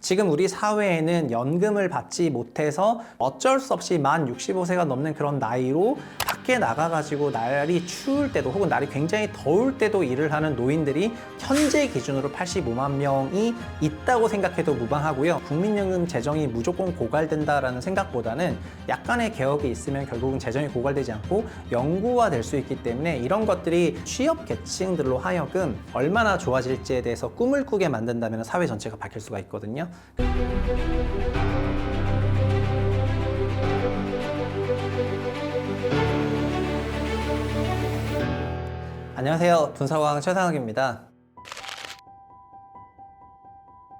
지금 우리 사회에는 연금을 받지 못해서 어쩔 수 없이 만 65세가 넘는 그런 나이로 밖에 나가가지고 날이 추울 때도 혹은 날이 굉장히 더울 때도 일을 하는 노인들이 현재 기준으로 85만 명이 있다고 생각해도 무방하고요. 국민연금 재정이 무조건 고갈된다라는 생각보다는 약간의 개혁이 있으면 결국은 재정이 고갈되지 않고 영구화될 수 있기 때문에 이런 것들이 취업 계층들로 하여금 얼마나 좋아질지에 대해서 꿈을 꾸게 만든다면 사회 전체가 바뀔 수가 있거든요. 안녕하세요. 분석왕 최상욱입니다.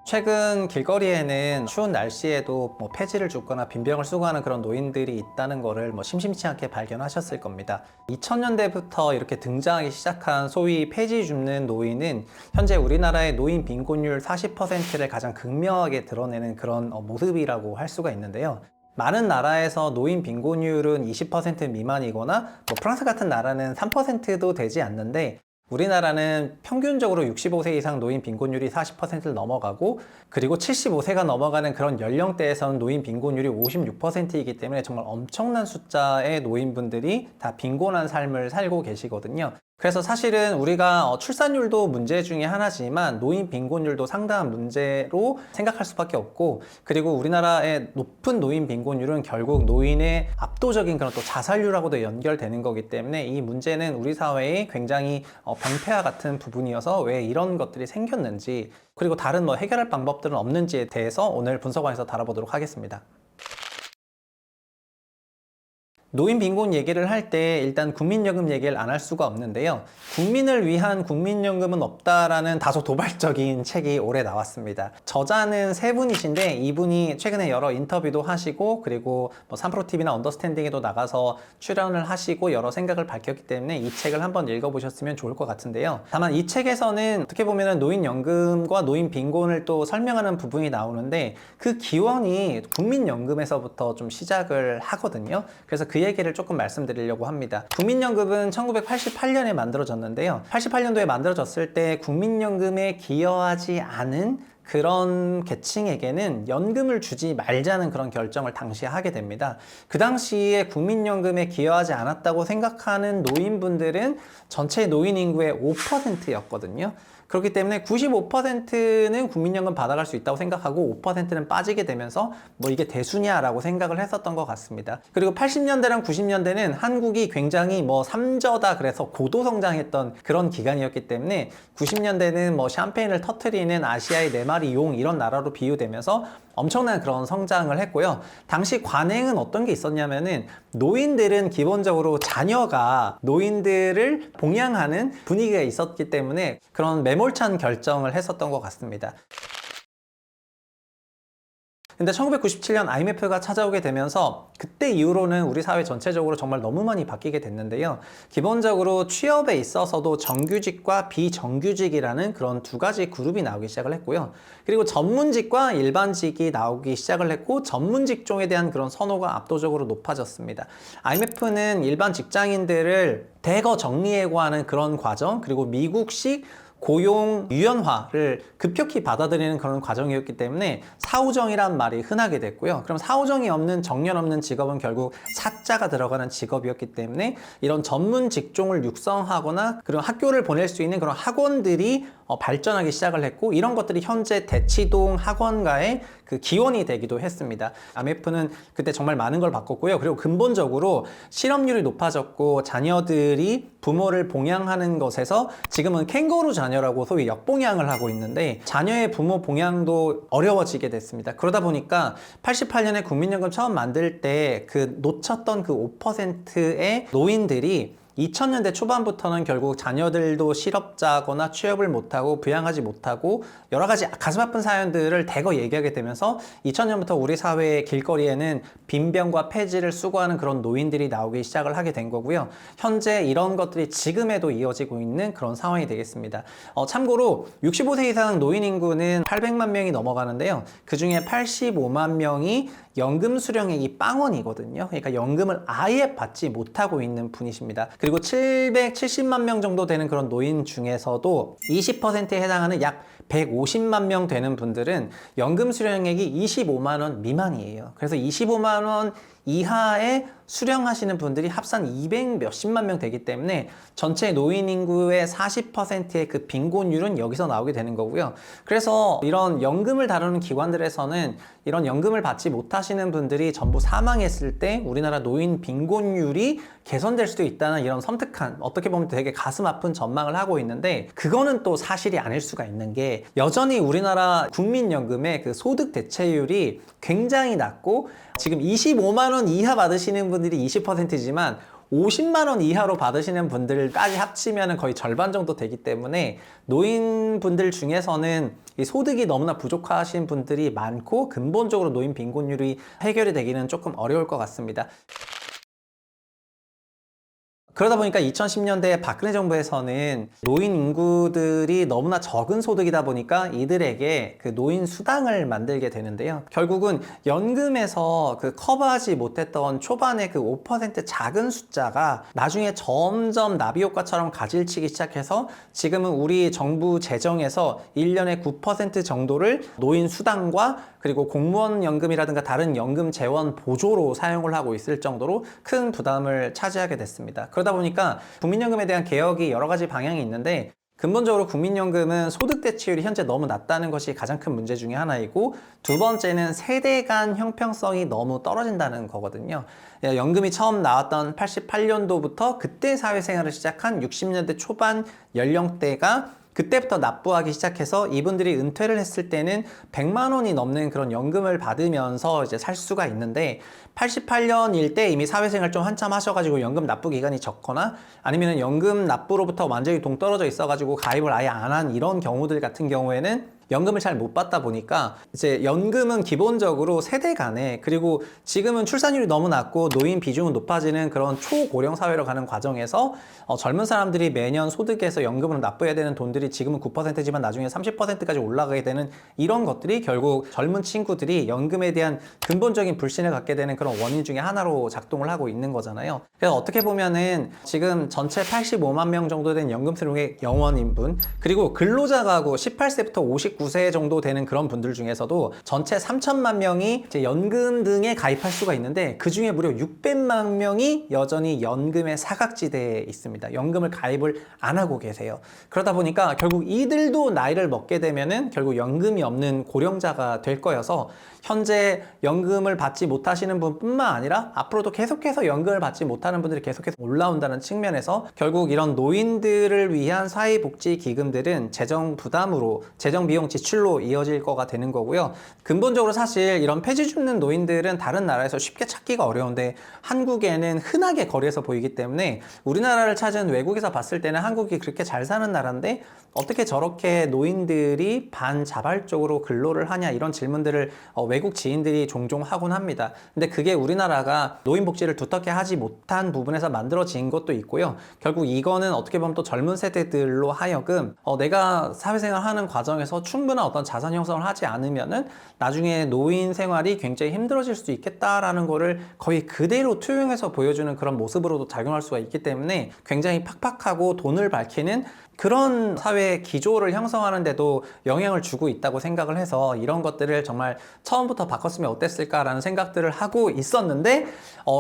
최근 길거리에는 추운 날씨에도 폐지를 줍거나 빈병을 수거하는 그런 노인들이 있다는 거를 심심치 않게 발견하셨을 겁니다. 2000년대부터 이렇게 등장하기 시작한 소위 폐지 줍는 노인은 현재 우리나라의 노인 빈곤율 40%를 가장 극명하게 드러내는 그런 모습이라고 할 수가 있는데요. 많은 나라에서 노인 빈곤율은 20% 미만이거나 프랑스 같은 나라는 3%도 되지 않는데 우리나라는 평균적으로 65세 이상 노인 빈곤율이 40%를 넘어가고 그리고 75세가 넘어가는 그런 연령대에서는 노인 빈곤율이 56%이기 때문에 정말 엄청난 숫자의 노인분들이 다 빈곤한 삶을 살고 계시거든요. 그래서 사실은 우리가 출산율도 문제 중에 하나지만 노인 빈곤율도 상당한 문제로 생각할 수밖에 없고 그리고 우리나라의 높은 노인 빈곤율은 결국 노인의 압도적인 그런 또 자살률하고도 연결되는 거기 때문에 이 문제는 우리 사회의 굉장히 병폐와 같은 부분이어서 왜 이런 것들이 생겼는지 그리고 다른 해결할 방법들은 없는지에 대해서 오늘 분석원에서 다뤄보도록 하겠습니다. 노인 빈곤 얘기를 할 때 일단 국민연금 얘기를 안 할 수가 없는데요. 국민을 위한 국민연금은 없다라는 다소 도발적인 책이 올해 나왔습니다. 저자는 세 분이신데 이분이 최근에 여러 인터뷰도 하시고 그리고 3프로TV나 언더스탠딩에도 나가서 출연을 하시고 여러 생각을 밝혔기 때문에 이 책을 한번 읽어보셨으면 좋을 것 같은데요. 다만 이 책에서는 어떻게 보면 노인연금과 노인 빈곤을 또 설명하는 부분이 나오는데 그 기원이 국민연금에서부터 좀 시작을 하거든요. 그래서 그 얘기를 조금 말씀드리려고 합니다. 국민연금은 1988년에 만들어졌는데요. 88년도에 만들어졌을 때 국민연금에 기여하지 않은 그런 계층에게는 연금을 주지 말자는 그런 결정을 당시에 하게 됩니다. 그 당시에 국민연금에 기여하지 않았다고 생각하는 노인분들은 전체 노인 인구의 5%였거든요. 그렇기 때문에 95%는 국민연금 받아갈 수 있다고 생각하고 5%는 빠지게 되면서 이게 대수냐라고 생각을 했었던 것 같습니다. 그리고 80년대랑 90년대는 한국이 굉장히 삼저다 그래서 고도성장했던 그런 기간이었기 때문에 90년대는 샴페인을 터트리는 아시아의 4마리 용 이런 나라로 비유되면서 엄청난 그런 성장을 했고요. 당시 관행은 어떤 게 있었냐면은 노인들은 기본적으로 자녀가 노인들을 봉양하는 분위기가 있었기 때문에 그런 매몰찬 결정을 했었던 것 같습니다. 근데 1997년 IMF가 찾아오게 되면서 그때 이후로는 우리 사회 전체적으로 정말 너무 많이 바뀌게 됐는데요. 기본적으로 취업에 있어서도 정규직과 비정규직이라는 그런 두 가지 그룹이 나오기 시작을 했고요. 그리고 전문직과 일반직이 나오기 시작을 했고 전문 직종에 대한 그런 선호가 압도적으로 높아졌습니다. IMF는 일반 직장인들을 대거 정리해고하는 그런 과정 그리고 미국식 고용 유연화를 급격히 받아들이는 그런 과정이었기 때문에 사후정이란 말이 흔하게 됐고요. 그럼 사후정이 없는 정년 없는 직업은 결국 사자가 들어가는 직업이었기 때문에 이런 전문 직종을 육성하거나 그런 학교를 보낼 수 있는 그런 학원들이 발전하기 시작을 했고 이런 것들이 현재 대치동 학원가의 그 기원이 되기도 했습니다. IMF는 그때 정말 많은 걸 바꿨고요. 그리고 근본적으로 실업률이 높아졌고 자녀들이 부모를 봉양하는 것에서 지금은 캥거루 자녀라고 소위 역봉양을 하고 있는데 자녀의 부모 봉양도 어려워지게 됐습니다. 그러다 보니까 88년에 국민연금 처음 만들 때 그 놓쳤던 그 5%의 노인들이 2000년대 초반부터는 결국 자녀들도 실업자거나 취업을 못하고 부양하지 못하고 여러 가지 가슴 아픈 사연들을 대거 얘기하게 되면서 2000년부터 우리 사회의 길거리에는 빈병과 폐지를 수고하는 그런 노인들이 나오기 시작을 하게 된 거고요. 현재 이런 것들이 지금에도 이어지고 있는 그런 상황이 되겠습니다. 참고로 65세 이상 노인 인구는 800만 명이 넘어가는데요. 그 중에 85만 명이 연금 수령액이 빵원이거든요. 그러니까 연금을 아예 받지 못하고 있는 분이십니다. 그리고 770만 명 정도 되는 그런 노인 중에서도 20%에 해당하는 약 150만 명 되는 분들은 연금 수령액이 25만 원 미만이에요. 그래서 25만 원 이하에 수령하시는 분들이 합산 200 몇십만 명 되기 때문에 전체 노인 인구의 40%의 그 빈곤율은 여기서 나오게 되는 거고요. 그래서 이런 연금을 다루는 기관들에서는 이런 연금을 받지 못하시는 분들이 전부 사망했을 때 우리나라 노인 빈곤율이 개선될 수도 있다는 이런 섬뜩한, 어떻게 보면 되게 가슴 아픈 전망을 하고 있는데, 그거는 또 사실이 아닐 수가 있는 게, 여전히 우리나라 국민연금의 그 소득 대체율이 굉장히 낮고, 지금 25만 원 이하 받으시는 분들이 20%지만 50만 원 이하로 받으시는 분들까지 합치면 거의 절반 정도 되기 때문에 노인분들 중에서는 이 소득이 너무나 부족하신 분들이 많고, 근본적으로 노인 빈곤율이 해결이 되기는 조금 어려울 것 같습니다. 그러다 보니까 2010년대 박근혜 정부에서는 노인 인구들이 너무나 적은 소득이다 보니까 이들에게 그 노인 수당을 만들게 되는데요. 결국은 연금에서 그 커버하지 못했던 초반에 그 5% 작은 숫자가 나중에 점점 나비 효과처럼 가질치기 시작해서 지금은 우리 정부 재정에서 1년에 9% 정도를 노인 수당과 그리고 공무원 연금이라든가 다른 연금 재원 보조로 사용을 하고 있을 정도로 큰 부담을 차지하게 됐습니다. 그러다 보니까 국민연금에 대한 개혁이 여러 가지 방향이 있는데, 근본적으로 국민연금은 소득 대체율이 현재 너무 낮다는 것이 가장 큰 문제 중에 하나이고, 두 번째는 세대 간 형평성이 너무 떨어진다는 거거든요. 연금이 처음 나왔던 88년도부터 그때 사회생활을 시작한 60년대 초반 연령대가 그때부터 납부하기 시작해서 이분들이 은퇴를 했을 때는 100만 원이 넘는 그런 연금을 받으면서 이제 살 수가 있는데, 88년일 때 이미 사회생활 좀 한참 하셔가지고 연금 납부 기간이 적거나 아니면 연금 납부로부터 완전히 동떨어져 있어가지고 가입을 아예 안 한 이런 경우들 같은 경우에는 연금을 잘 못 받다 보니까, 이제 연금은 기본적으로 세대 간에, 그리고 지금은 출산율이 너무 낮고 노인 비중은 높아지는 그런 초고령 사회로 가는 과정에서 젊은 사람들이 매년 소득에서 연금으로 납부해야 되는 돈들이 지금은 9%지만 나중에 30%까지 올라가게 되는 이런 것들이 결국 젊은 친구들이 연금에 대한 근본적인 불신을 갖게 되는 그런 원인 중에 하나로 작동을 하고 있는 거잖아요. 그래서 어떻게 보면은 지금 전체 85만 명 정도 된 연금 수령액 영원인분, 그리고 근로자 가구 18세부터 59세 정도 되는 그런 분들 중에서도 전체 3천만 명이 이제 연금 등에 가입할 수가 있는데, 그 중에 무려 600만 명이 여전히 연금의 사각지대에 있습니다. 연금을 가입을 안 하고 계세요. 그러다 보니까 결국 이들도 나이를 먹게 되면은 결국 연금이 없는 고령자가 될 거여서, 현재 연금을 받지 못하시는 분뿐만 아니라 앞으로도 계속해서 연금을 받지 못하는 분들이 계속해서 올라온다는 측면에서 결국 이런 노인들을 위한 사회복지 기금들은 재정 부담으로, 재정 비용 지출로 이어질 거가 되는 거고요. 근본적으로 사실 이런 폐지 줍는 노인들은 다른 나라에서 쉽게 찾기가 어려운데 한국에는 흔하게 거리에서 보이기 때문에, 우리나라를 찾은 외국에서 봤을 때는 한국이 그렇게 잘 사는 나라인데 어떻게 저렇게 노인들이 반자발적으로 근로를 하냐, 이런 질문들을 외국 지인들이 종종 하곤 합니다. 근데 그게 우리나라가 노인복지를 두텁게 하지 못한 부분에서 만들어진 것도 있고요. 결국 이거는 어떻게 보면 또 젊은 세대들로 하여금 내가 사회생활 하는 과정에서 충분한 어떤 자산 형성을 하지 않으면은 나중에 노인 생활이 굉장히 힘들어질 수도 있겠다라는 거를 거의 그대로 투영해서 보여주는 그런 모습으로도 작용할 수가 있기 때문에 굉장히 팍팍하고 돈을 밝히는 그런 사회 기조를 형성하는데도 영향을 주고 있다고 생각을 해서, 이런 것들을 정말 처음부터 바꿨으면 어땠을까라는 생각들을 하고 있었는데,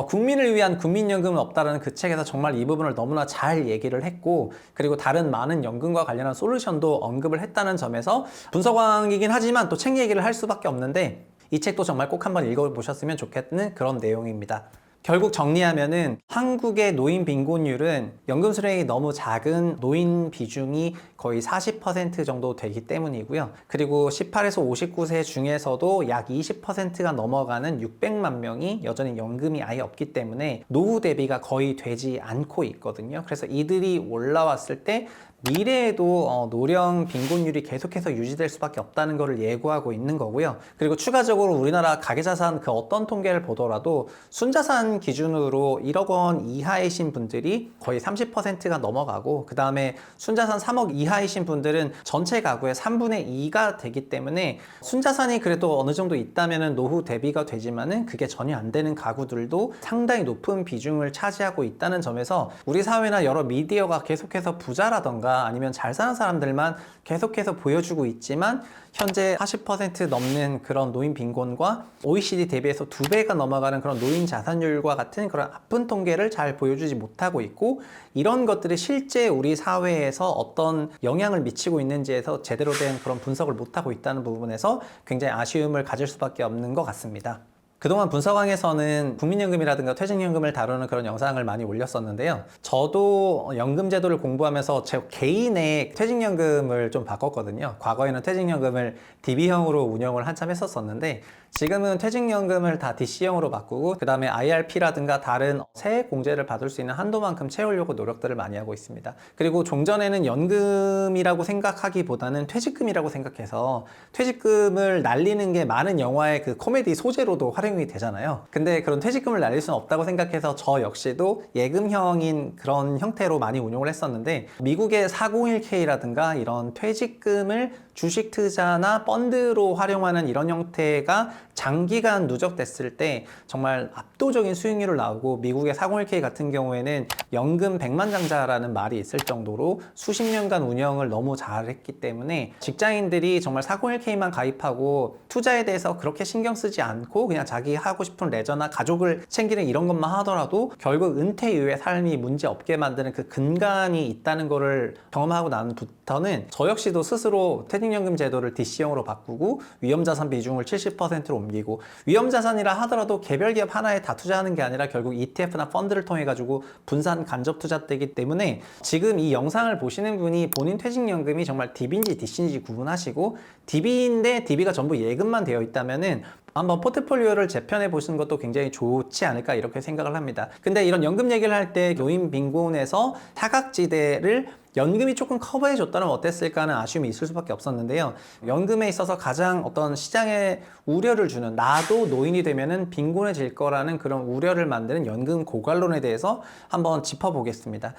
국민을 위한 국민연금은 없다라는 그 책에서 정말 이 부분을 너무나 잘 얘기를 했고, 그리고 다른 많은 연금과 관련한 솔루션도 언급을 했다는 점에서 분석왕이긴 하지만 또 책 얘기를 할 수밖에 없는데, 이 책도 정말 꼭 한번 읽어보셨으면 좋겠는 그런 내용입니다. 결국 정리하면은 한국의 노인 빈곤율은 연금 수령이 너무 작은 노인 비중이 거의 40% 정도 되기 때문이고요. 그리고 18에서 59세 중에서도 약 20%가 넘어가는 600만 명이 여전히 연금이 아예 없기 때문에 노후 대비가 거의 되지 않고 있거든요. 그래서 이들이 올라왔을 때 미래에도 노령 빈곤율이 계속해서 유지될 수밖에 없다는 것을 예고하고 있는 거고요. 그리고 추가적으로 우리나라 가계자산 그 어떤 통계를 보더라도 순자산 기준으로 1억 원 이하이신 분들이 거의 30%가 넘어가고, 그 다음에 순자산 3억 이하이신 분들은 전체 가구의 3분의 2가 되기 때문에, 순자산이 그래도 어느 정도 있다면 노후 대비가 되지만은 그게 전혀 안 되는 가구들도 상당히 높은 비중을 차지하고 있다는 점에서 우리 사회나 여러 미디어가 계속해서 부자라던가 사람들이라든가 아니면 잘 사는 사람들만 계속해서 보여주고 있지만 현재 40% 넘는 그런 노인 빈곤과 OECD 대비해서 2배가 넘어가는 그런 노인 자산율과 같은 그런 아픈 통계를 잘 보여주지 못하고 있고, 이런 것들이 실제 우리 사회에서 어떤 영향을 미치고 있는지에서 제대로 된 그런 분석을 못하고 있다는 부분에서 굉장히 아쉬움을 가질 수밖에 없는 것 같습니다. 그동안 분석왕에서는 국민연금이라든가 퇴직연금을 다루는 그런 영상을 많이 올렸었는데요. 저도 연금 제도를 공부하면서 제 개인의 퇴직연금을 좀 바꿨거든요. 과거에는 퇴직연금을 DB형으로 운영을 한참 했었었는데 지금은 퇴직연금을 다 DC형으로 바꾸고 그 다음에 IRP라든가 다른 세액 공제를 받을 수 있는 한도만큼 채우려고 노력들을 많이 하고 있습니다. 그리고 종전에는 연금이라고 생각하기보다는 퇴직금이라고 생각해서 퇴직금을 날리는 게 많은 영화의 그 코미디 소재로도 활용이 되잖아요. 근데 그런 퇴직금을 날릴 수는 없다고 생각해서 저 역시도 예금형인 그런 형태로 많이 운용을 했었는데, 미국의 401k라든가 이런 퇴직금을 주식 투자나 펀드로 활용하는 이런 형태가 장기간 누적됐을 때 정말 압도적인 수익률을 나오고, 미국의 401k 같은 경우에는 연금 백만장자라는 말이 있을 정도로 수십 년간 운영을 너무 잘했기 때문에 직장인들이 정말 401k만 가입하고 투자에 대해서 그렇게 신경 쓰지 않고 그냥 자기 하고 싶은 레저나 가족을 챙기는 이런 것만 하더라도 결국 은퇴 이후의 삶이 문제 없게 만드는 그 근간이 있다는 거를 경험하고 나서부터는 저 역시도 스스로 퇴직연금 제도를 DC형으로 바꾸고 위험자산 비중을 70%로 옮기고, 위험자산이라 하더라도 개별 기업 하나에 다 투자하는 게 아니라 결국 ETF나 펀드를 통해 가지고 분산 간접 투자되기 때문에 지금 이 영상을 보시는 분이 본인 퇴직연금이 정말 DB인지 DC인지 구분하시고, DB인데 DB가 전부 예금만 되어 있다면은 한번 포트폴리오를 재편해 보시는 것도 굉장히 좋지 않을까 이렇게 생각을 합니다. 근데 이런 연금 얘기를 할 때 노인 빈곤에서 사각지대를 연금이 조금 커버해 줬다면 어땠을까 하는 아쉬움이 있을 수밖에 없었는데요. 연금에 있어서 가장 어떤 시장에 우려를 주는, 나도 노인이 되면은 빈곤해질 거라는 그런 우려를 만드는 연금 고갈론에 대해서 한번 짚어보겠습니다.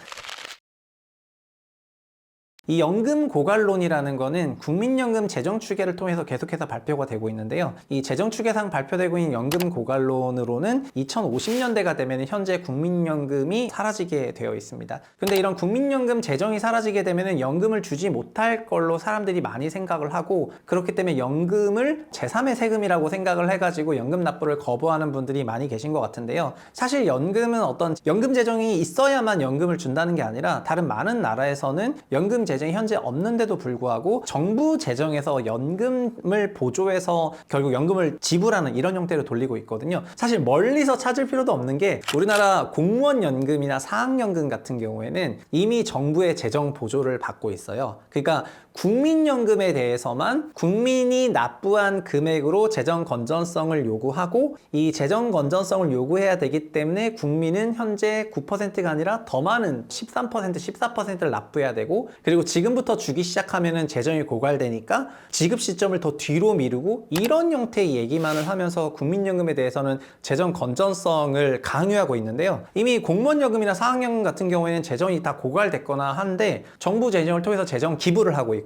이 연금 고갈론이라는 거는 국민연금 재정추계를 통해서 계속해서 발표가 되고 있는데요. 이 재정추계상 발표되고 있는 연금 고갈론으로는 2050년대가 되면 현재 국민연금이 사라지게 되어 있습니다. 근데 이런 국민연금 재정이 사라지게 되면 연금을 주지 못할 걸로 사람들이 많이 생각을 하고, 그렇기 때문에 연금을 제3의 세금이라고 생각을 해가지고 연금 납부를 거부하는 분들이 많이 계신 것 같은데요. 사실 연금은 어떤 연금 재정이 있어야만 연금을 준다는 게 아니라 다른 많은 나라에서는 연금 재정이 현재 없는데도 불구하고 정부 재정에서 연금을 보조해서 결국 연금을 지불하는 이런 형태로 돌리고 있거든요. 사실 멀리서 찾을 필요도 없는 게 우리나라 공무원 연금이나 사학연금 같은 경우에는 이미 정부의 재정 보조를 받고 있어요. 그러니까 국민연금에 대해서만 국민이 납부한 금액으로 재정 건전성을 요구하고, 이 재정 건전성을 요구해야 되기 때문에 국민은 현재 9%가 아니라 더 많은 13%, 14%를 납부해야 되고, 그리고 지금부터 주기 시작하면은 재정이 고갈되니까 지급 시점을 더 뒤로 미루고, 이런 형태의 얘기만을 하면서 국민연금에 대해서는 재정 건전성을 강요하고 있는데요. 이미 공무원연금이나 사학연금 같은 경우에는 재정이 다 고갈됐거나 한데 정부 재정을 통해서 재정 기부를 하고 있고요.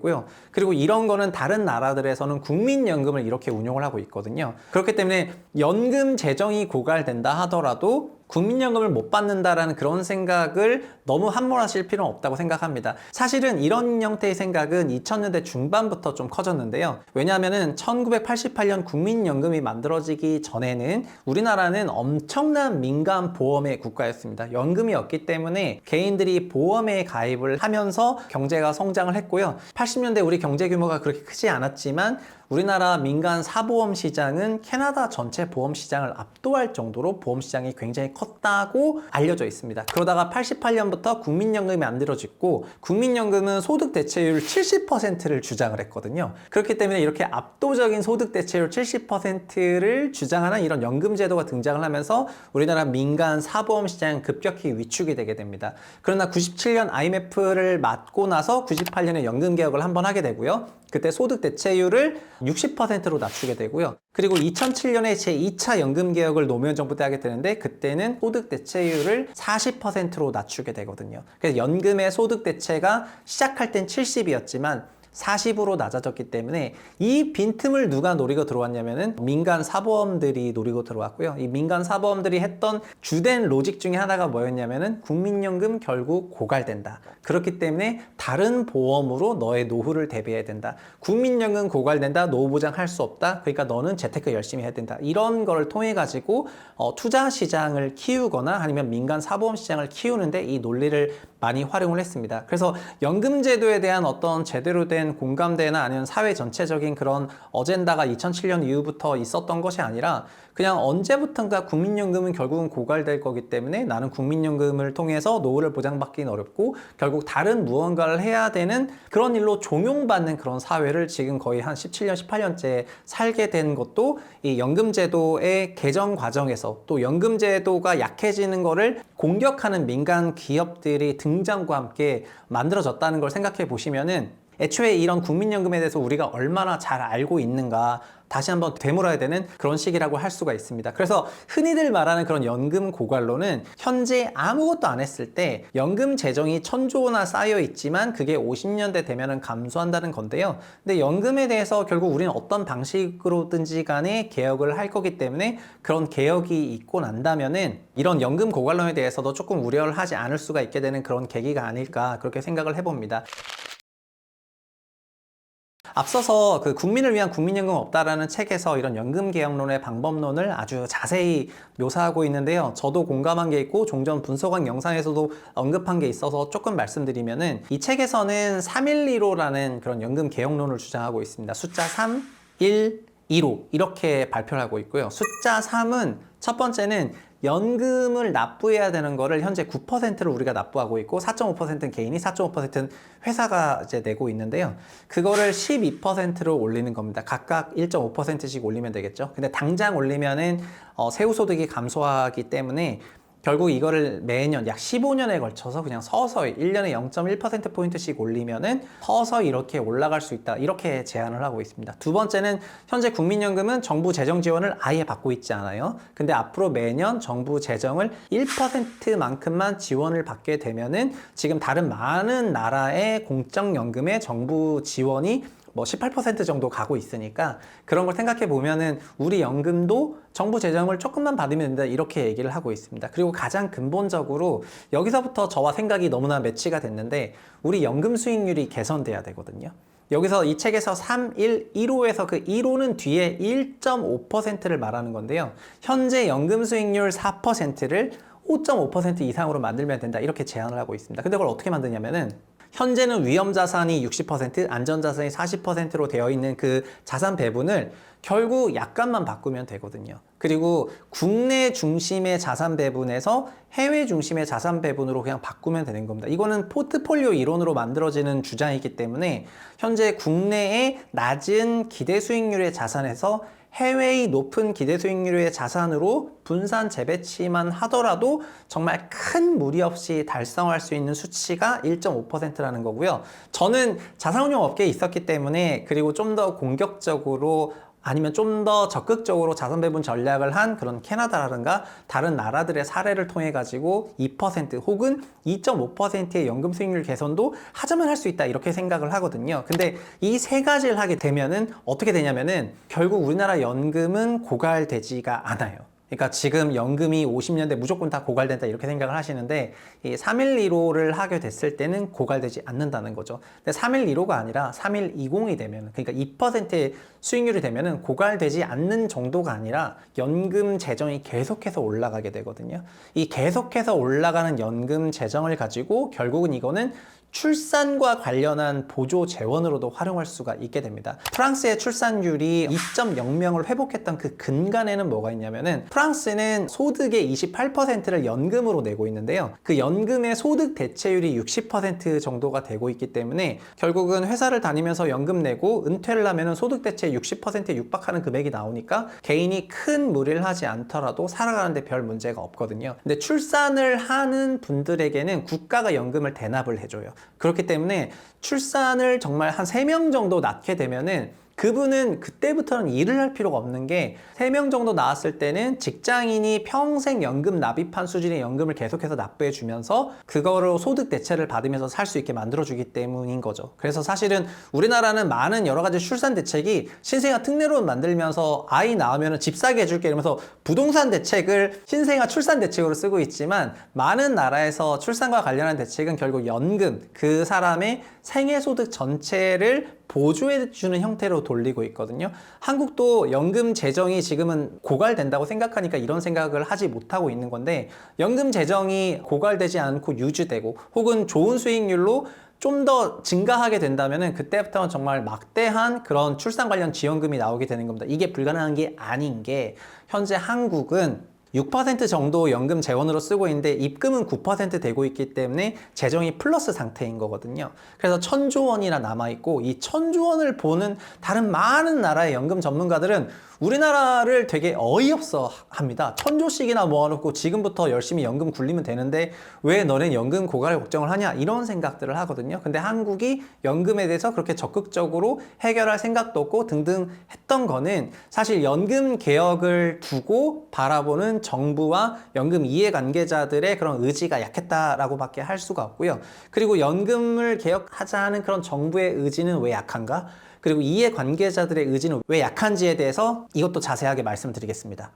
그리고 이런 거는 다른 나라들에서는 국민연금을 이렇게 운용을 하고 있거든요. 그렇기 때문에 연금 재정이 고갈된다 하더라도 국민연금을 못 받는다라는 그런 생각을 너무 함몰하실 필요는 없다고 생각합니다. 사실은 이런 형태의 생각은 2000년대 중반부터 좀 커졌는데요. 왜냐하면은 1988년 국민연금이 만들어지기 전에는 우리나라는 엄청난 민간 보험의 국가였습니다. 연금이 없기 때문에 개인들이 보험에 가입을 하면서 경제가 성장을 했고요. 80년대 우리 경제 규모가 그렇게 크지 않았지만 우리나라 민간 사보험 시장은 캐나다 전체 보험 시장을 압도할 정도로 보험 시장이 굉장히 컸다고 알려져 있습니다. 그러다가 88년부터 국민연금이 만들어졌고, 국민연금은 소득 대체율 70%를 주장을 했거든요. 그렇기 때문에 이렇게 압도적인 소득 대체율 70%를 주장하는 이런 연금 제도가 등장을 하면서 우리나라 민간 사보험 시장은 급격히 위축이 되게 됩니다. 그러나 97년 IMF를 맞고 나서 98년에 연금 개혁을 한번 하게 되고요. 그때 소득 대체율을 60%로 낮추게 되고요. 그리고 2007년에 제2차 연금 개혁을 노무현 정부 때 하게 되는데, 그때는 소득 대체율을 40%로 낮추게 되거든요. 그래서 연금의 소득 대체가 시작할 땐 70이었지만 40으로 낮아졌기 때문에 이 빈틈을 누가 노리고 들어왔냐면은 민간 사보험들이 노리고 들어왔고요. 이 민간 사보험들이 했던 주된 로직 중에 하나가 뭐였냐면은 국민연금 결국 고갈된다. 그렇기 때문에 다른 보험으로 너의 노후를 대비해야 된다. 국민연금 고갈된다. 노후 보장할 수 없다. 그러니까 너는 재테크 열심히 해야 된다. 이런 걸 통해 가지고 투자 시장을 키우거나 아니면 민간 사보험 시장을 키우는데 이 논리를 많이 활용을 했습니다. 그래서 연금제도에 대한 어떤 제대로 된 공감대나 아니면 사회 전체적인 그런 어젠다가 2007년 이후부터 있었던 것이 아니라 그냥 언제부턴가 국민연금은 결국은 고갈될 거기 때문에 나는 국민연금을 통해서 노후를 보장받기는 어렵고 결국 다른 무언가를 해야 되는 그런 일로 종용받는 그런 사회를 지금 거의 한 17년, 18년째 살게 된 것도 이 연금제도의 개정 과정에서 또 연금제도가 약해지는 거를 공격하는 민간 기업들이 등장과 함께 만들어졌다는 걸 생각해 보시면은 애초에 이런 국민연금에 대해서 우리가 얼마나 잘 알고 있는가 다시 한번 되물어야 되는 그런 시기라고 할 수가 있습니다. 그래서 흔히들 말하는 그런 연금 고갈론은 현재 아무것도 안 했을 때 연금 재정이 1,000조 원이나 쌓여 있지만 그게 50년대 되면은 감소한다는 건데요. 근데 연금에 대해서 결국 우리는 어떤 방식으로든지 간에 개혁을 할 거기 때문에 그런 개혁이 있고 난다면은 이런 연금 고갈론에 대해서도 조금 우려를 하지 않을 수가 있게 되는 그런 계기가 아닐까 그렇게 생각을 해봅니다. 앞서서 그 국민을 위한 국민연금 없다라는 책에서 이런 연금 개혁론의 방법론을 아주 자세히 묘사하고 있는데요. 저도 공감한 게 있고 종전 분석왕 영상에서도 언급한 게 있어서 조금 말씀드리면은 이 책에서는 312호라는 그런 연금 개혁론을 주장하고 있습니다. 숫자 3, 1, 2로 이렇게 발표를 하고 있고요. 숫자 3은 첫 번째는 연금을 납부해야 되는 거를 현재 9%를 우리가 납부하고 있고 4.5%는 개인이 4.5%는 회사가 이제 내고 있는데요. 그거를 12%로 올리는 겁니다. 각각 1.5%씩 올리면 되겠죠. 근데 당장 올리면은 세후 소득이 감소하기 때문에 결국 이거를 매년 약 15년에 걸쳐서 그냥 서서히 1년에 0.1%포인트씩 올리면은 서서히 이렇게 올라갈 수 있다. 이렇게 제안을 하고 있습니다. 두 번째는 현재 국민연금은 정부 재정 지원을 아예 받고 있지 않아요. 근데 앞으로 매년 정부 재정을 1%만큼만 지원을 받게 되면은 지금 다른 많은 나라의 공적연금의 정부 지원이 18% 정도 가고 있으니까 그런 걸 생각해 보면은 우리 연금도 정부 재정을 조금만 받으면 된다 이렇게 얘기를 하고 있습니다. 그리고 가장 근본적으로 여기서부터 저와 생각이 너무나 매치가 됐는데 우리 연금 수익률이 개선돼야 되거든요. 여기서 이 책에서 3, 1, 1호에서 그 1호는 뒤에 1.5%를 말하는 건데요. 현재 연금 수익률 4%를 5.5% 이상으로 만들면 된다 이렇게 제안을 하고 있습니다. 근데 그걸 어떻게 만드냐면은 현재는 위험자산이 60%, 안전자산이 40%로 되어 있는 그 자산 배분을 결국 약간만 바꾸면 되거든요. 그리고 국내 중심의 자산 배분에서 해외 중심의 자산 배분으로 그냥 바꾸면 되는 겁니다. 이거는 포트폴리오 이론으로 만들어지는 주장이기 때문에 현재 국내의 낮은 기대 수익률의 자산에서 해외의 높은 기대 수익률의 자산으로 분산 재배치만 하더라도 정말 큰 무리 없이 달성할 수 있는 수치가 1.5%라는 거고요. 저는 자산운용 업계에 있었기 때문에 그리고 좀 더 공격적으로 아니면 좀 더 적극적으로 자산 배분 전략을 한 그런 캐나다라든가 다른 나라들의 사례를 통해 가지고 2% 혹은 2.5%의 연금 수익률 개선도 하자면 할 수 있다 이렇게 생각을 하거든요. 근데 이 세 가지를 하게 되면은 어떻게 되냐면은 결국 우리나라 연금은 고갈되지가 않아요. 그러니까 지금 연금이 50년대 무조건 다 고갈된다 이렇게 생각을 하시는데 이 312호를 하게 됐을 때는 고갈되지 않는다는 거죠. 근데 312호가 아니라 3120이 되면 그러니까 2%의 수익률이 되면은 고갈되지 않는 정도가 아니라 연금 재정이 계속해서 올라가게 되거든요. 이 계속해서 올라가는 연금 재정을 가지고 결국은 이거는 출산과 관련한 보조 재원으로도 활용할 수가 있게 됩니다. 프랑스의 출산율이 2.0명을 회복했던 그 근간에는 뭐가 있냐면은 프랑스는 소득의 28%를 연금으로 내고 있는데요. 그 연금의 소득 대체율이 60% 정도가 되고 있기 때문에 결국은 회사를 다니면서 연금 내고 은퇴를 하면은 소득 대체 60%에 육박하는 금액이 나오니까 개인이 큰 무리를 하지 않더라도 살아가는데 별 문제가 없거든요. 근데 출산을 하는 분들에게는 국가가 연금을 대납을 해줘요. 그렇기 때문에 출산을 정말 한 3명 정도 낳게 되면은 그분은 그때부터는 일을 할 필요가 없는 게 3명 정도 나왔을 때는 직장인이 평생 연금 납입한 수준의 연금을 계속해서 납부해 주면서 그거로 소득 대체를 받으면서 살 수 있게 만들어주기 때문인 거죠. 그래서 사실은 우리나라는 많은 여러 가지 출산 대책이 신생아 특례론 만들면서 아이 낳으면 집 사게 해줄게 이러면서 부동산 대책을 신생아 출산 대책으로 쓰고 있지만 많은 나라에서 출산과 관련한 대책은 결국 연금, 그 사람의 생애소득 전체를 보조해주는 형태로 돌리고 있거든요. 한국도 연금 재정이 지금은 고갈된다고 생각하니까 이런 생각을 하지 못하고 있는 건데, 연금 재정이 고갈되지 않고 유지되고 혹은 좋은 수익률로 좀 더 증가하게 된다면은 그때부터는 정말 막대한 그런 출산 관련 지원금이 나오게 되는 겁니다. 이게 불가능한 게 아닌 게, 현재 한국은 6% 정도 연금 재원으로 쓰고 있는데 입금은 9% 되고 있기 때문에 재정이 플러스 상태인 거거든요. 그래서 1,000조 원이나 남아있고, 이 1,000조 원을 보는 다른 많은 나라의 연금 전문가들은 우리나라를 되게 어이없어 합니다. 1,000조씩이나 모아놓고 지금부터 열심히 연금 굴리면 되는데 왜 너넨 연금 고갈 걱정을 하냐, 이런 생각들을 하거든요. 근데 한국이 연금에 대해서 그렇게 적극적으로 해결할 생각도 없고 등등 했던 거는 사실 연금 개혁을 두고 바라보는 정부와 연금 이해관계자들의 그런 의지가 약했다라고 밖에 할 수가 없고요. 그리고 연금을 개혁하자는 그런 정부의 의지는 왜 약한가? 그리고 이해관계자들의 의지는 왜 약한지에 대해서 이것도 자세하게 말씀드리겠습니다.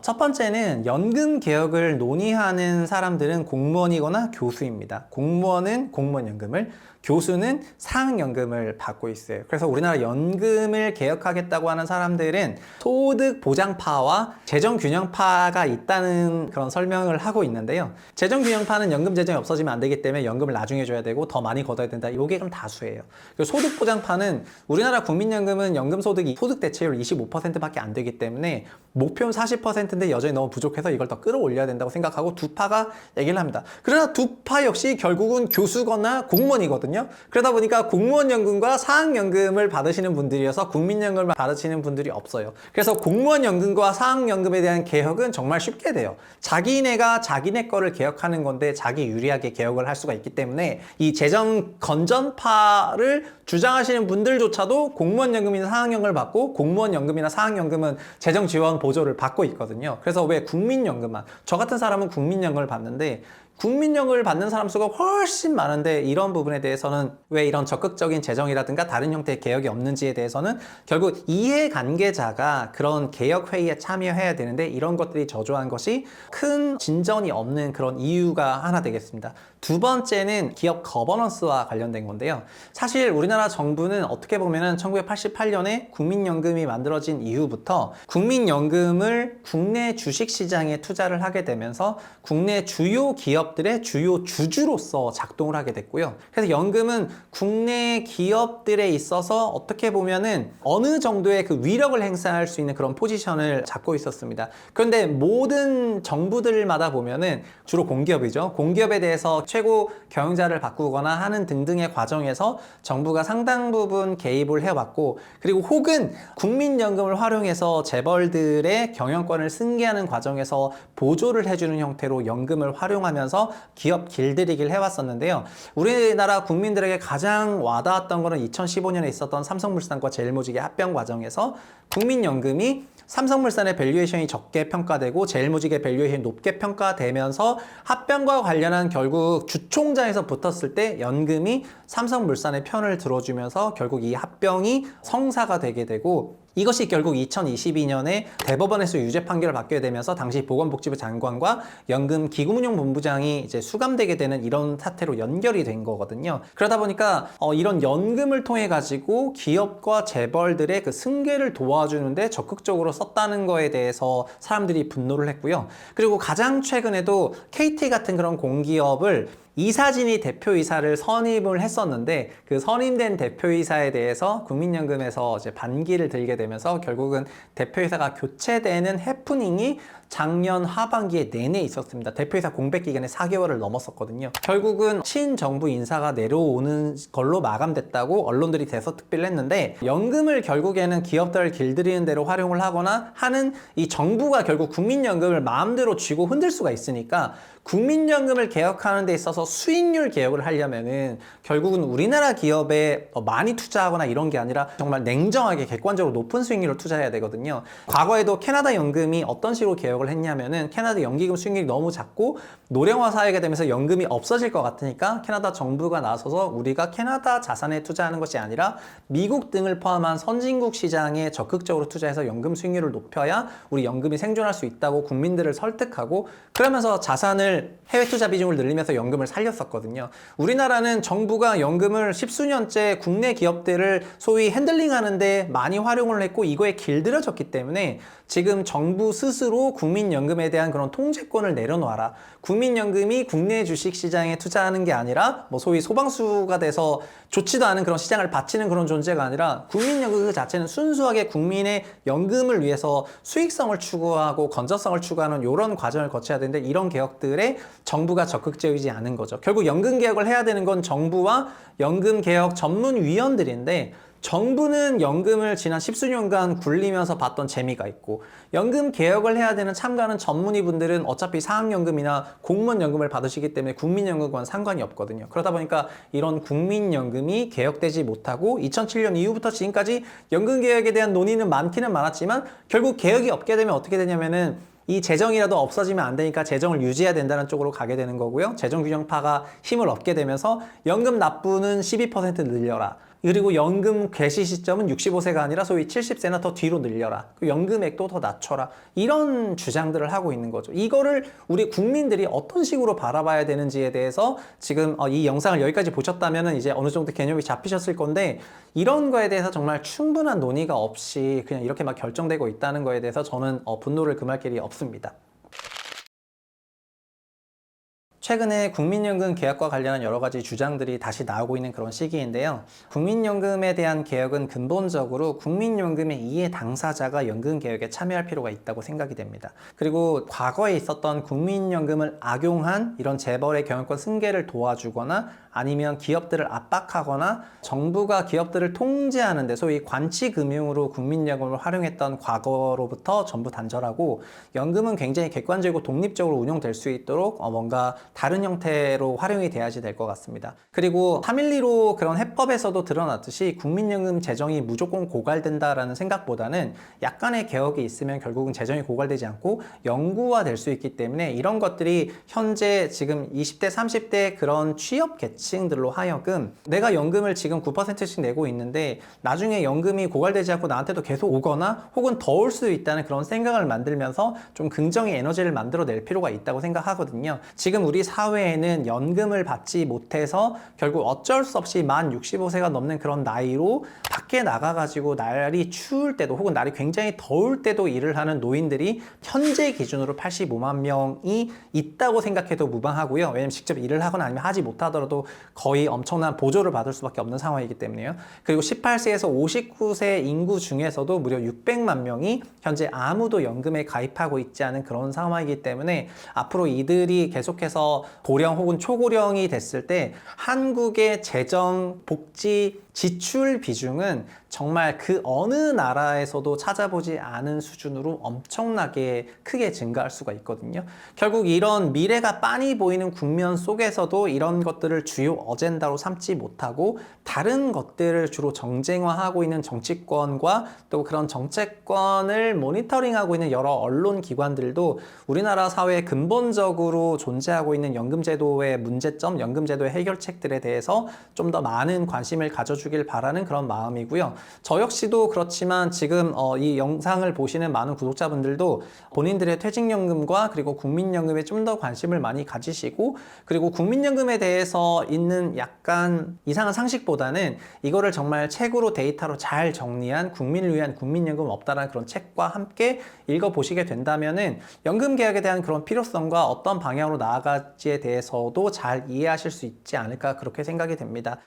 첫 번째는 연금 개혁을 논의하는 사람들은 공무원이거나 교수입니다. 공무원은 공무원연금을, 교수는 사학연금을 받고 있어요. 그래서 우리나라 연금을 개혁하겠다고 하는 사람들은 소득 보장파와 재정 균형파가 있다는 그런 설명을 하고 있는데요. 재정 균형파는 연금 재정이 없어지면 안 되기 때문에 연금을 나중에 줘야 되고 더 많이 걷어야 된다. 이게 그럼 다수예요. 그리고 소득 보장파는 우리나라 국민연금은 연금 소득이 소득 대체율 25%밖에 안 되기 때문에 목표는 40%인데 여전히 너무 부족해서 이걸 더 끌어올려야 된다고 생각하고 두 파가 얘기를 합니다. 그러나 두 파 역시 결국은 교수거나 공무원이거든요. 그러다 보니까 공무원연금과 사학연금을 받으시는 분들이어서 국민연금을 받으시는 분들이 없어요. 그래서 공무원연금과 사학연금에 대한 개혁은 정말 쉽게 돼요. 자기네가 자기네 거를 개혁하는 건데 자기 유리하게 개혁을 할 수가 있기 때문에 이 재정 건전파를 주장하시는 분들조차도 공무원연금이나 사학연금을 받고, 공무원연금이나 사학연금은 재정 지원 보조를 받고 있거든요. 그래서 왜 국민연금만, 저 같은 사람은 국민연금을 받는데 국민연금을 받는 사람 수가 훨씬 많은데 이런 부분에 대해서는 왜 이런 적극적인 재정이라든가 다른 형태의 개혁이 없는지에 대해서는 결국 이해관계자가 그런 개혁회의에 참여해야 되는데 이런 것들이 저조한 것이 큰 진전이 없는 그런 이유가 하나 되겠습니다. 두 번째는 기업 거버넌스와 관련된 건데요. 사실 우리나라 정부는 어떻게 보면은 1988년에 국민연금이 만들어진 이후부터 국민연금을 국내 주식시장에 투자를 하게 되면서 국내 주요 기업들의 주요 주주로서 작동을 하게 됐고요. 그래서 연금은 국내 기업들에 있어서 어떻게 보면은 어느 정도의 그 위력을 행사할 수 있는 그런 포지션을 잡고 있었습니다. 그런데 모든 정부들마다 보면은 주로 공기업이죠. 공기업에 대해서 최고 경영자를 바꾸거나 하는 등등의 과정에서 정부가 상당 부분 개입을 해왔고, 그리고 혹은 국민연금을 활용해서 재벌들의 경영권을 승계하는 과정에서 보조를 해주는 형태로 연금을 활용하면서 기업 길들이기를 해왔었는데요. 우리나라 국민들에게 가장 와닿았던 거는 2015년에 있었던 삼성물산과 제일모직의 합병 과정에서 국민연금이 삼성물산의 밸류에이션이 적게 평가되고 제일모직의 밸류에이션이 높게 평가되면서 합병과 관련한 결국 주총자에서 붙었을 때 연금이 삼성물산의 편을 들어주면서 결국 이 합병이 성사가 되게 되고, 이것이 결국 2022년에 대법원에서 유죄 판결을 받게 되면서 당시 보건복지부 장관과 연금기금운용본부장이 이제 수감되게 되는 이런 사태로 연결이 된 거거든요. 그러다 보니까 이런 연금을 통해 가지고 기업과 재벌들의 그 승계를 도와주는데 적극적으로 썼다는 거에 대해서 사람들이 분노를 했고요. 그리고 가장 최근에도 KT 같은 그런 공기업을 이사진이 대표이사를 선임을 했었는데 그 선임된 대표이사에 대해서 국민연금에서 이제 반기를 들게 되면서 결국은 대표이사가 교체되는 해프닝이 작년 하반기에 내내 있었습니다. 대표이사 공백 기간에 4개월을 넘었었거든요. 결국은 친정부 인사가 내려오는 걸로 마감됐다고 언론들이 대서특필을 했는데, 연금을 결국에는 기업들을 길들이는 대로 활용을 하거나 하는 이 정부가 결국 국민연금을 마음대로 쥐고 흔들 수가 있으니까 국민연금을 개혁하는 데 있어서 수익률 개혁을 하려면은 결국은 우리나라 기업에 많이 투자하거나 이런 게 아니라 정말 냉정하게 객관적으로 높은 수익률을 투자해야 되거든요. 과거에도 캐나다 연금이 어떤 식으로 개혁을 했냐면은 캐나다 연기금 수익률이 너무 작고 노령화 사회가 되면서 연금이 없어질 것 같으니까 캐나다 정부가 나서서 우리가 캐나다 자산에 투자하는 것이 아니라 미국 등을 포함한 선진국 시장에 적극적으로 투자해서 연금 수익률을 높여야 우리 연금이 생존할 수 있다고 국민들을 설득하고 그러면서 자산을 해외 투자 비중을 늘리면서 연금을 살렸었거든요. 우리나라는 정부가 연금을 십수년째 국내 기업들을 소위 핸들링하는데 많이 활용을 했고 이거에 길들여졌기 때문에 지금 정부 스스로 국민연금에 대한 그런 통제권을 내려놓아라. 국민연금이 국내 주식시장에 투자하는 게 아니라 뭐 소위 소방수가 돼서 좋지도 않은 그런 시장을 바치는 그런 존재가 아니라 국민연금 그 자체는 순수하게 국민의 연금을 위해서 수익성을 추구하고 건전성을 추구하는 이런 과정을 거쳐야 되는데 이런 개혁들에 정부가 적극적이지 않은 거죠. 결국 연금 개혁을 해야 되는 건 정부와 연금 개혁 전문위원들인데 정부는 연금을 지난 십수년간 굴리면서 봤던 재미가 있고 연금 개혁을 해야 되는 참가하는 전문의분들은 어차피 사학연금이나 공무원연금을 받으시기 때문에 국민연금과는 상관이 없거든요. 그러다 보니까 이런 국민연금이 개혁되지 못하고 2007년 이후부터 지금까지 연금 개혁에 대한 논의는 많기는 많았지만 결국 개혁이 없게 되면 어떻게 되냐면은 이 재정이라도 없어지면 안 되니까 재정을 유지해야 된다는 쪽으로 가게 되는 거고요. 재정균형파가 힘을 얻게 되면서 연금 납부는 12% 늘려라. 그리고 연금 개시 시점은 65세가 아니라 소위 70세나 더 뒤로 늘려라. 연금액도 더 낮춰라. 이런 주장들을 하고 있는 거죠. 이거를 우리 국민들이 어떤 식으로 바라봐야 되는지에 대해서 지금 이 영상을 여기까지 보셨다면 이제 어느 정도 개념이 잡히셨을 건데 이런 거에 대해서 정말 충분한 논의가 없이 그냥 이렇게 막 결정되고 있다는 거에 대해서 저는 분노를 금할 길이 없습니다. 최근에 국민연금 개혁과 관련한 여러 가지 주장들이 다시 나오고 있는 그런 시기인데요. 국민연금에 대한 개혁은 근본적으로 국민연금의 이해 당사자가 연금 개혁에 참여할 필요가 있다고 생각이 됩니다. 그리고 과거에 있었던 국민연금을 악용한 이런 재벌의 경영권 승계를 도와주거나 아니면 기업들을 압박하거나 정부가 기업들을 통제하는 데 소위 관치금융으로 국민연금을 활용했던 과거로부터 전부 단절하고 연금은 굉장히 객관적이고 독립적으로 운용될 수 있도록 뭔가 다른 형태로 활용이 돼야지 될 것 같습니다. 그리고 3.12로 그런 해법에서도 드러났듯이 국민연금 재정이 무조건 고갈된다라는 생각보다는 약간의 개혁이 있으면 결국은 재정이 고갈되지 않고 영구화될 수 있기 때문에 이런 것들이 현재 지금 20대, 30대 그런 취업 계층들로 하여금 내가 연금을 지금 9%씩 내고 있는데 나중에 연금이 고갈되지 않고 나한테도 계속 오거나 혹은 더 올 수 있다는 그런 생각을 만들면서 좀 긍정의 에너지를 만들어낼 필요가 있다고 생각하거든요. 지금 우리 사회에는 연금을 받지 못해서 결국 어쩔 수 없이 만 65세가 넘는 그런 나이로 밖에 나가가지고 날이 추울 때도 혹은 날이 굉장히 더울 때도 일을 하는 노인들이 현재 기준으로 85만 명이 있다고 생각해도 무방하고요. 왜냐면 직접 일을 하거나 아니면 하지 못하더라도 거의 엄청난 보조를 받을 수밖에 없는 상황이기 때문에요. 그리고 18세에서 59세 인구 중에서도 무려 600만 명이 현재 아무도 연금에 가입하고 있지 않은 그런 상황이기 때문에 앞으로 이들이 계속해서 고령 혹은 초고령이 됐을 때 한국의 재정, 복지, 지출 비중은 정말 그 어느 나라에서도 찾아보지 않은 수준으로 엄청나게 크게 증가할 수가 있거든요. 결국 이런 미래가 빤히 보이는 국면 속에서도 이런 것들을 주요 어젠다로 삼지 못하고 다른 것들을 주로 정쟁화하고 있는 정치권과 또 그런 정책권을 모니터링하고 있는 여러 언론 기관들도 우리나라 사회에 근본적으로 존재하고 있는 연금제도의 문제점, 연금제도의 해결책들에 대해서 좀 더 많은 관심을 가져주길 바라는 그런 마음이고요. 저 역시도 그렇지만 지금 이 영상을 보시는 많은 구독자분들도 본인들의 퇴직연금과 그리고 국민연금에 좀 더 관심을 많이 가지시고 그리고 국민연금에 대해서 있는 약간 이상한 상식보다는 이거를 정말 책으로 데이터로 잘 정리한 국민을 위한 국민연금 없다라는 그런 책과 함께 읽어보시게 된다면은 연금 개혁에 대한 그런 필요성과 어떤 방향으로 나아갈지에 대해서도 잘 이해하실 수 있지 않을까 그렇게 생각이 됩니다.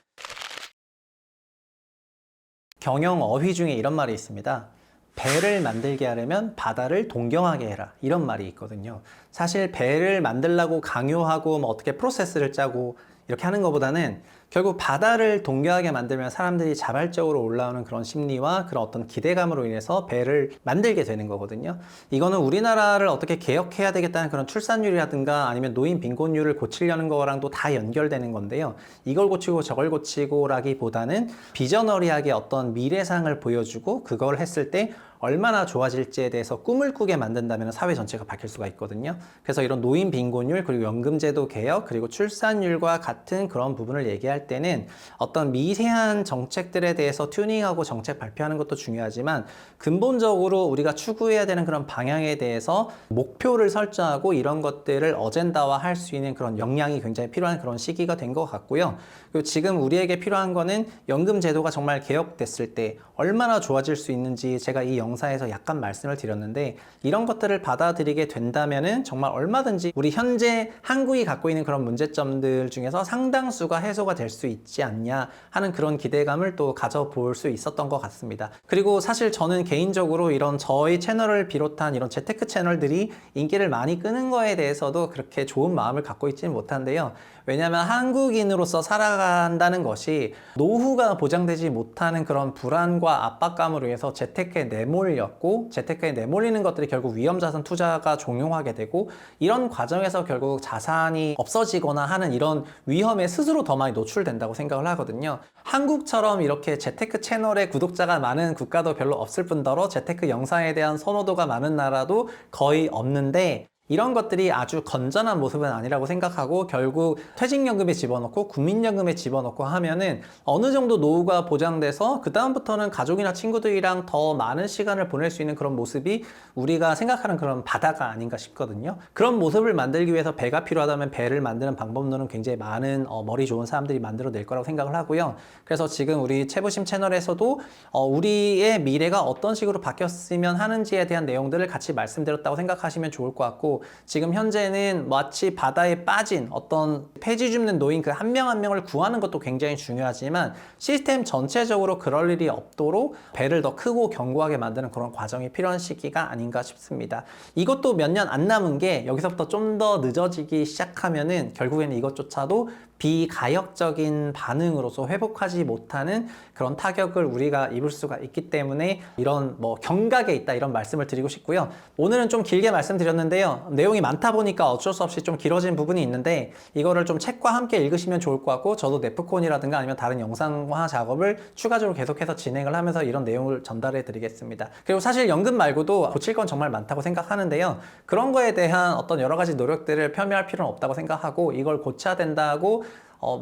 경영 어휘 중에 이런 말이 있습니다. 배를 만들게 하려면 바다를 동경하게 해라. 이런 말이 있거든요. 사실 배를 만들려고 강요하고 어떻게 프로세스를 짜고 이렇게 하는 것보다는 결국 바다를 동요하게 만들면 사람들이 자발적으로 올라오는 그런 심리와 그런 어떤 기대감으로 인해서 배를 만들게 되는 거거든요. 이거는 우리나라를 어떻게 개혁해야 되겠다는 그런 출산율이라든가 아니면 노인 빈곤율을 고치려는 거랑도 다 연결되는 건데요. 이걸 고치고 저걸 고치고라기보다는 비저너리하게 어떤 미래상을 보여주고 그걸 했을 때 얼마나 좋아질지에 대해서 꿈을 꾸게 만든다면 사회 전체가 바뀔 수가 있거든요. 그래서 이런 노인 빈곤율, 그리고 연금제도 개혁, 그리고 출산율과 같은 그런 부분을 얘기할 때는 어떤 미세한 정책들에 대해서 튜닝하고 정책 발표하는 것도 중요하지만 근본적으로 우리가 추구해야 되는 그런 방향에 대해서 목표를 설정하고 이런 것들을 어젠다화할 수 있는 그런 역량이 굉장히 필요한 그런 시기가 된 것 같고요. 그리고 지금 우리에게 필요한 거는 연금제도가 정말 개혁됐을 때 얼마나 좋아질 수 있는지 제가 이 영상에서 약간 말씀을 드렸는데 이런 것들을 받아들이게 된다면은 정말 얼마든지 우리 현재 한국이 갖고 있는 그런 문제점들 중에서 상당수가 해소가 될 수 있지 않냐 하는 그런 기대감을 또 가져볼 수 있었던 것 같습니다. 그리고 사실 저는 개인적으로 이런 저희 채널을 비롯한 이런 재테크 채널들이 인기를 많이 끄는 거에 대해서도 그렇게 좋은 마음을 갖고 있지는 못한데요. 왜냐하면 한국인으로서 살아간다는 것이 노후가 보장되지 못하는 그런 불안과 압박감으로 인해서 재테크에 내몰렸고 재테크에 내몰리는 것들이 결국 위험자산 투자가 종용하게 되고 이런 과정에서 결국 자산이 없어지거나 하는 이런 위험에 스스로 더 많이 노출된다고 생각을 하거든요. 한국처럼 이렇게 재테크 채널에 구독자가 많은 국가도 별로 없을 뿐더러 재테크 영상에 대한 선호도가 많은 나라도 거의 없는데 이런 것들이 아주 건전한 모습은 아니라고 생각하고 결국 퇴직연금에 집어넣고 국민연금에 집어넣고 하면은 어느 정도 노후가 보장돼서 그 다음부터는 가족이나 친구들이랑 더 많은 시간을 보낼 수 있는 그런 모습이 우리가 생각하는 그런 바다가 아닌가 싶거든요. 그런 모습을 만들기 위해서 배가 필요하다면 배를 만드는 방법론은 굉장히 많은 머리 좋은 사람들이 만들어낼 거라고 생각을 하고요. 그래서 지금 우리 채부심 채널에서도 우리의 미래가 어떤 식으로 바뀌었으면 하는지에 대한 내용들을 같이 말씀드렸다고 생각하시면 좋을 것 같고 지금 현재는 마치 바다에 빠진 어떤 폐지 줍는 노인 그 한 명 한 명을 구하는 것도 굉장히 중요하지만 시스템 전체적으로 그럴 일이 없도록 배를 더 크고 견고하게 만드는 그런 과정이 필요한 시기가 아닌가 싶습니다. 이것도 몇 년 안 남은 게 여기서부터 좀 더 늦어지기 시작하면은 결국에는 이것조차도 비가역적인 반응으로서 회복하지 못하는 그런 타격을 우리가 입을 수가 있기 때문에 이런 경각에 있다 이런 말씀을 드리고 싶고요. 오늘은 좀 길게 말씀드렸는데요. 내용이 많다 보니까 어쩔 수 없이 좀 길어진 부분이 있는데 이거를 좀 책과 함께 읽으시면 좋을 것 같고 저도 네프콘이라든가 아니면 다른 영상화 작업을 추가적으로 계속해서 진행을 하면서 이런 내용을 전달해 드리겠습니다. 그리고 사실 연금 말고도 고칠 건 정말 많다고 생각하는데요. 그런 거에 대한 어떤 여러 가지 노력들을 폄훼할 필요는 없다고 생각하고 이걸 고쳐야 된다고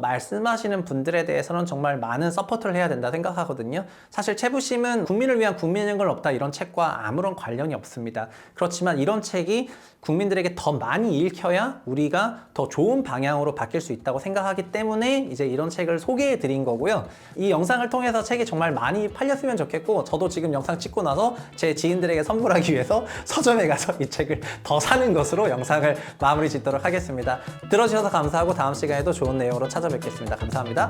말씀하시는 분들에 대해서는 정말 많은 서포트를 해야 된다 생각하거든요. 사실 채부심은 국민을 위한 국민연금을 없다 이런 책과 아무런 관련이 없습니다. 그렇지만 이런 책이 국민들에게 더 많이 읽혀야 우리가 더 좋은 방향으로 바뀔 수 있다고 생각하기 때문에 이제 이런 책을 소개해 드린 거고요. 이 영상을 통해서 책이 정말 많이 팔렸으면 좋겠고 저도 지금 영상 찍고 나서 제 지인들에게 선물하기 위해서 서점에 가서 이 책을 더 사는 것으로 영상을 마무리 짓도록 하겠습니다. 들어주셔서 감사하고 다음 시간에도 좋은 내용으로 찾아뵙겠습니다. 감사합니다.